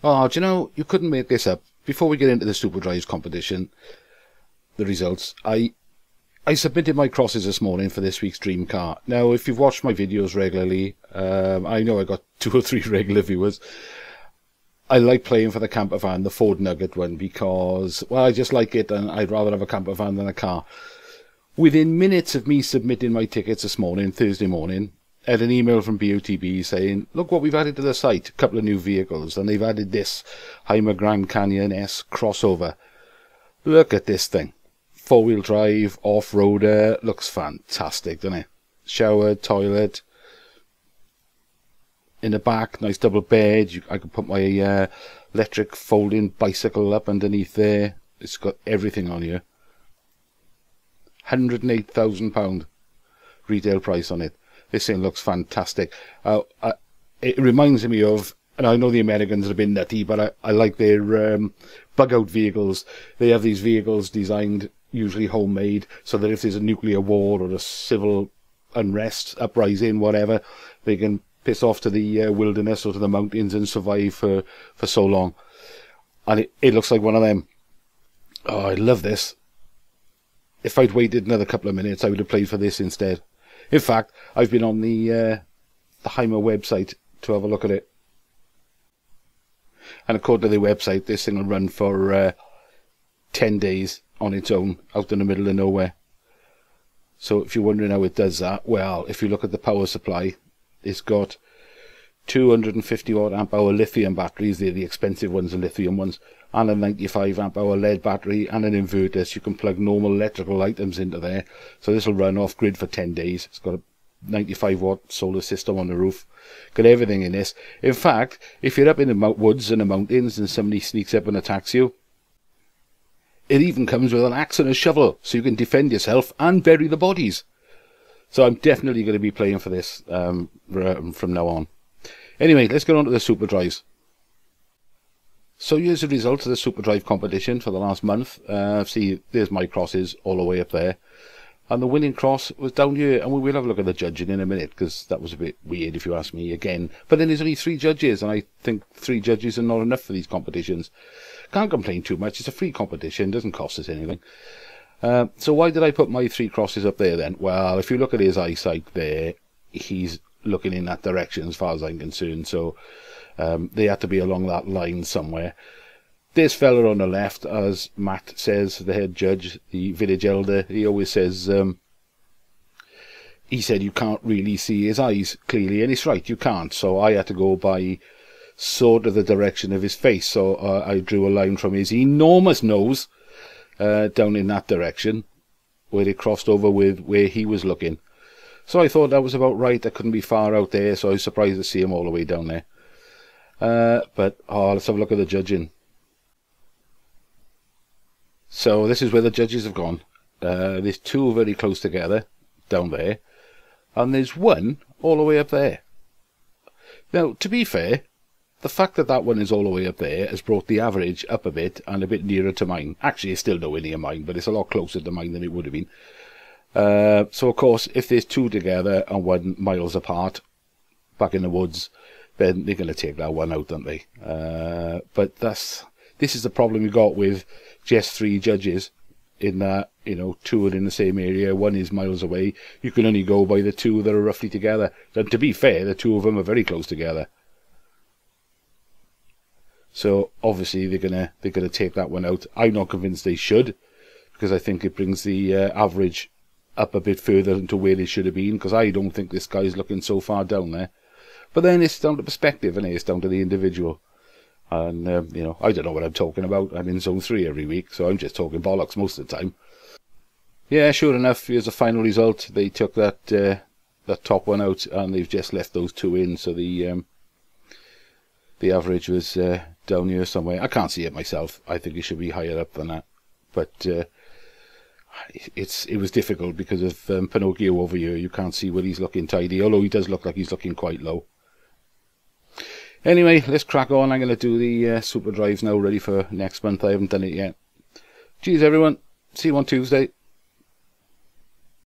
Oh, do you know, you couldn't make this up. Before we get into the Superdrives competition, the results, I submitted my crosses this morning for this week's dream car. Now, if you've watched my videos regularly, I know I got 2 or 3 regular viewers. I like playing for the campervan, the Ford Nugget one, because, well, I just like it, and I'd rather have a campervan than a car. Within minutes of me submitting my tickets this morning, Thursday morning, I had an email from BOTB saying, look what we've added to the site, a couple of new vehicles, and they've added this Hymer Grand Canyon S crossover. Look at this thing. 4-wheel drive, off-roader, looks fantastic, doesn't it? Shower, toilet. In the back, nice double bed. I could put my electric folding bicycle up underneath there. It's got everything on here. £108,000 retail price on it. This thing looks fantastic. It reminds me of, and I know the Americans are a bit nutty, but I like their bug-out vehicles. They have these vehicles designed, usually homemade, so that if there's a nuclear war or a civil unrest, uprising, whatever, they can piss off to the wilderness or to the mountains and survive for so long. And it looks like one of them. Oh, I love this. If I'd waited another couple of minutes, I would have played for this instead. In fact, I've been on the Hymer website to have a look at it. And according to the website, this thing will run for 10 days on its own, out in the middle of nowhere. So if you're wondering how it does that, well, if you look at the power supply, it's got 250 watt amp hour lithium batteries. They're the expensive ones, the lithium ones, and a 95 amp hour lead battery and an inverter, so you can plug normal electrical items into there. So this will run off grid for 10 days. It's got a 95 watt solar system on the roof. Got everything in this. In fact, if you're up in the woods and the mountains and somebody sneaks up and attacks you, it even comes with an axe and a shovel, so you can defend yourself and bury the bodies. So I'm definitely going to be playing for this from now on. Anyway, let's get on to the Superdrives. So here's the result of the Superdrive competition for the last month. See, there's my crosses all the way up there. And the winning cross was down here. And we will have a look at the judging in a minute, because that was a bit weird if you ask me again. But then there's only 3 judges, and I think 3 judges are not enough for these competitions. Can't complain too much. It's a free competition. Doesn't cost us anything. So why did I put my 3 crosses up there then? Well, if you look at his eyesight there, he's looking in that direction as far as I'm concerned. So they had to be along that line somewhere. This fella on the left, as Matt says, the head judge, the village elder, he always says, he said you can't really see his eyes clearly, and he's right, you can't. So I had to go by sort of the direction of his face. So I drew a line from his enormous nose down in that direction, where it crossed over with where he was looking. So I thought that was about right. I couldn't be far out there, so I was surprised to see him all the way down there. But let's have a look at the judging. So this is where the judges have gone. There's 2 very close together down there, and there's 1 all the way up there. Now, to be fair, the fact that that one is all the way up there has brought the average up a bit and a bit nearer to mine. Actually, it's still nowhere near mine, but it's a lot closer to mine than it would have been. So, of course, if there's 2 together and 1 miles apart, back in the woods, then they're going to take that one out, don't they? But this is the problem you got with just 3 judges, in that, 2 are in the same area, 1 is miles away. You can only go by the 2 that are roughly together. And to be fair, the 2 of them are very close together. So obviously they're gonna take that one out. I'm not convinced they should, because I think it brings the average up a bit further into where they should have been, because I don't think this guy's looking so far down there. But then it's down to perspective, and it's down to the individual. And I don't know what I'm talking about. I'm in zone 3 every week, so I'm just talking bollocks most of the time. Yeah, sure enough, here's the final result. They took that top one out, and they've just left those 2 in, so the average was down here somewhere. I can't see it myself. I think it should be higher up than that. But it was difficult because of Pinocchio over here. You can't see where he's looking tidy, although he does look like he's looking quite low. Anyway, let's crack on. I'm going to do the Superdrives now, ready for next month. I haven't done it yet. Cheers, everyone. See you on Tuesday.